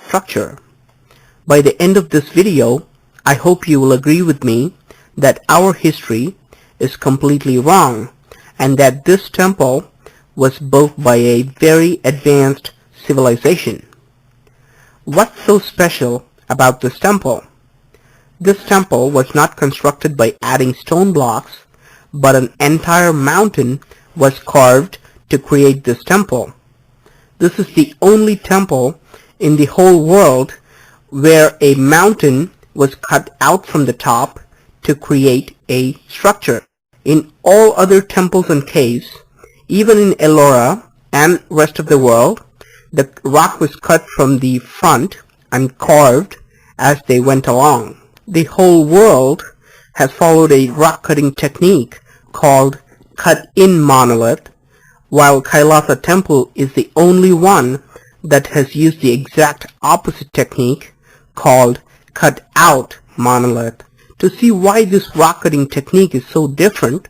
structure. By the end of this video, I hope you will agree with me that our history is completely wrong and that this temple was built by a very advanced civilization. What's so special about this temple? This temple was not constructed by adding stone blocks, but an entire mountain was carved to create this temple. This is the only temple in the whole world where a mountain was cut out from the top to create a structure. In all other temples and caves, even in Ellora and rest of the world, the rock was cut from the front and carved as they went along. The whole world has followed a rock cutting technique called cut-in monolith, while Kailasa temple is the only one that has used the exact opposite technique called cut-out monolith. To see why this rock cutting technique is so different,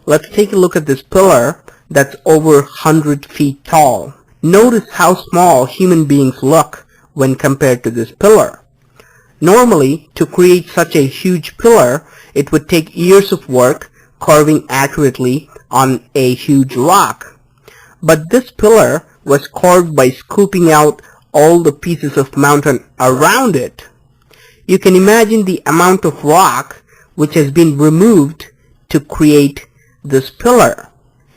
let's take a look at this pillar that's over 100 feet tall. Notice how small human beings look when compared to this pillar. Normally, to create such a huge pillar, it would take years of work carving accurately on a huge rock. But this pillar was carved by scooping out all the pieces of mountain around it. You can imagine the amount of rock which has been removed to create this pillar.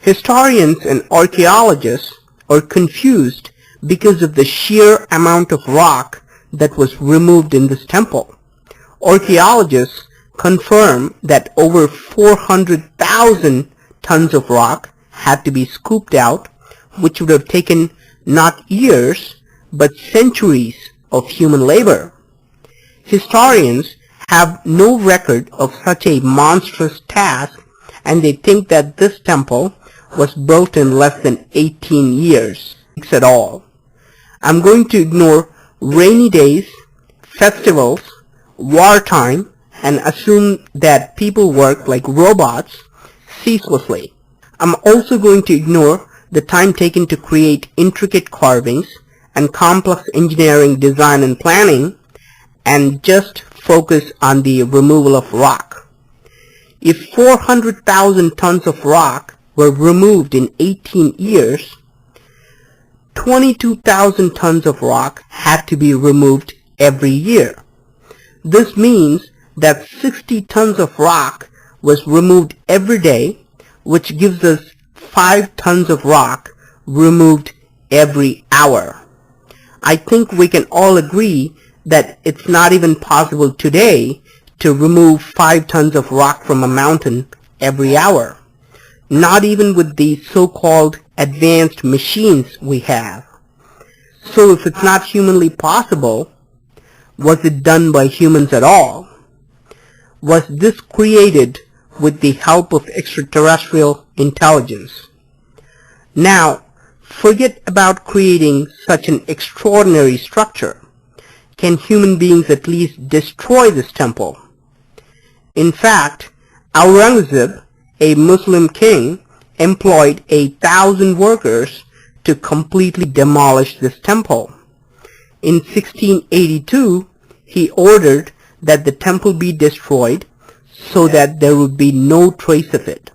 Historians and archaeologists are confused because of the sheer amount of rock that was removed in this temple. Archaeologists confirm that over 400,000 tons of rock had to be scooped out, which would have taken not years but centuries of human labor. Historians have no record of such a monstrous task, and they think that this temple was built in less than 18 years at all. I'm going to ignore rainy days, festivals, wartime, and assume that people work like robots ceaselessly. I'm also going to ignore the time taken to create intricate carvings and complex engineering design and planning, and just focus on the removal of rock. If 400,000 tons of rock were removed in 18 years, 22,000 tons of rock had to be removed every year. This means that 60 tons of rock was removed every day, which gives us 5 tons of rock removed every hour. I think we can all agree that it's not even possible today to remove 5 tons of rock from a mountain every hour. Not even with the so-called advanced machines we have. So if it's not humanly possible, was it done by humans at all? Was this created with the help of extraterrestrial intelligence? Now, forget about creating such an extraordinary structure. Can human beings at least destroy this temple? In fact, Aurangzeb, a Muslim king, employed 1,000 workers to completely demolish this temple. In 1682, he ordered that the temple be destroyed so that there would be no trace of it.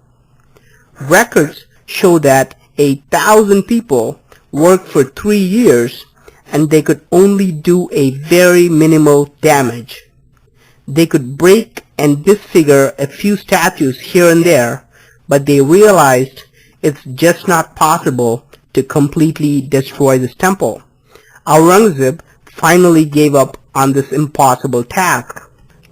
Records show that 1,000 people worked for 3 years and they could only do a very minimal damage. They could break and disfigure a few statues here and there, but they realized it's just not possible to completely destroy this temple. Aurangzeb finally gave up on this impossible task.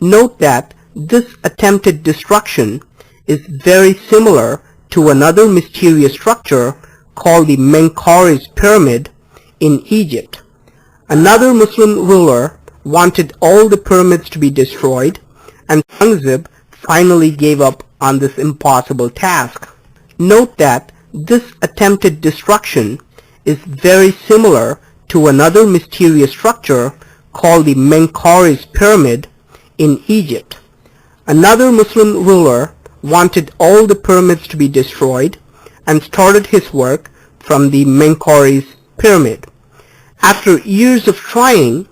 Note that this attempted destruction is very similar to another mysterious structure called the Menkaure's Pyramid in Egypt. Another Muslim ruler wanted all the pyramids to be destroyed, and Aurangzeb finally gave up on this impossible task. Note that this attempted destruction is very similar to another mysterious structure called the Menkaure's Pyramid in Egypt. Another Muslim ruler wanted all the pyramids to be destroyed and started his work from the Menkaure's Pyramid. After years of trying,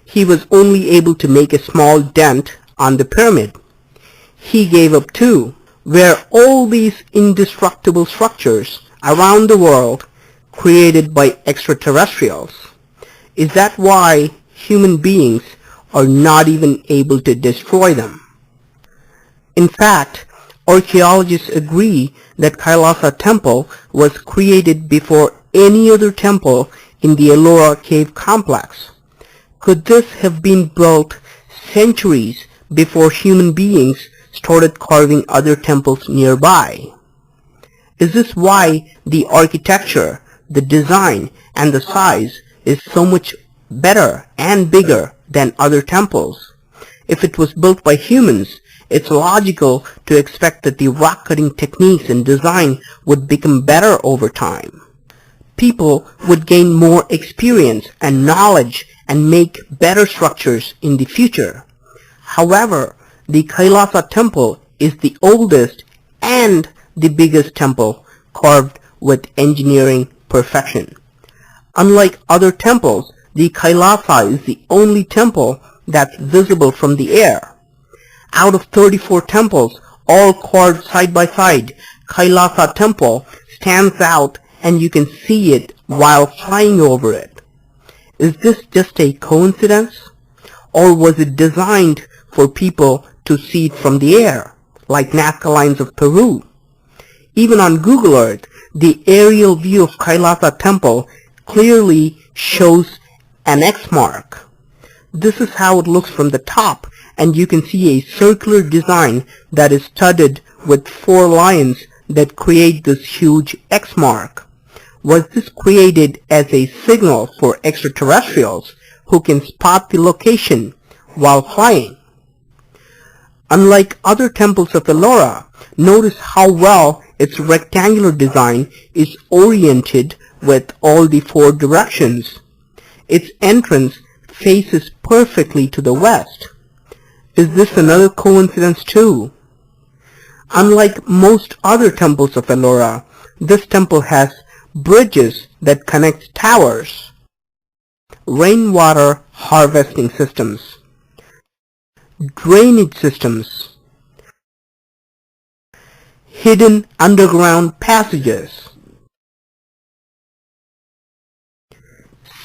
he was only able to make a small dent on the pyramid. He gave up too. Were all these indestructible structures around the world created by extraterrestrials? Is that why human beings are not even able to destroy them? In fact, archaeologists agree that Kailasa Temple was created before any other temple in the Ellora cave complex. Could this have been built centuries before human beings started carving other temples nearby? Is this why the architecture, the design, and the size is so much better and bigger than other temples? If it was built by humans, it's logical to expect that the rock-cutting techniques and design would become better over time. People would gain more experience and knowledge and make better structures in the future. However, the Kailasa Temple is the oldest and the biggest temple carved with engineering perfection. Unlike other temples, the Kailasa is the only temple that's visible from the air. Out of 34 temples, all carved side by side, Kailasa Temple stands out and you can see it while flying over it. Is this just a coincidence? Or was it designed for people to see it from the air, like Nazca Lines of Peru? Even on Google Earth, the aerial view of Kailasa Temple clearly shows an X mark. This is how it looks from the top, and you can see a circular design that is studded with 4 lions that create this huge X mark. Was this created as a signal for extraterrestrials who can spot the location while flying? Unlike other temples of Ellora, notice how well its rectangular design is oriented with all the 4 directions. Its entrance faces perfectly to the west. Is this another coincidence too? Unlike most other temples of Ellora, this temple has bridges that connect towers, rainwater harvesting systems, drainage systems, hidden underground passages,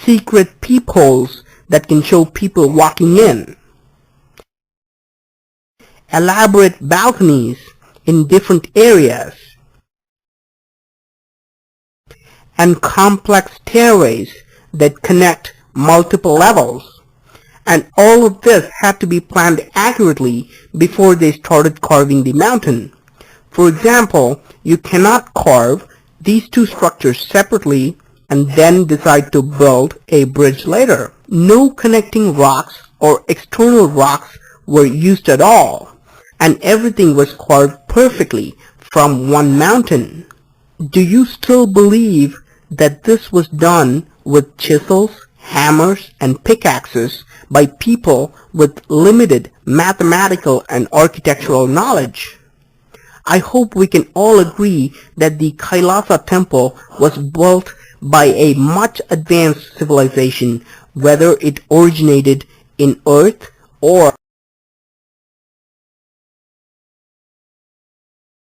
secret peepholes that can show people walking in, elaborate balconies in different areas, and complex stairways that connect multiple levels. And all of this had to be planned accurately before they started carving the mountain. For example, you cannot carve these 2 structures separately and then decide to build a bridge later. No connecting rocks or external rocks were used at all, and everything was carved perfectly from one mountain. Do you still believe that this was done with chisels, hammers, and pickaxes by people with limited mathematical and architectural knowledge? I hope we can all agree that the Kailasa Temple was built by a much advanced civilization, whether it originated in Earth or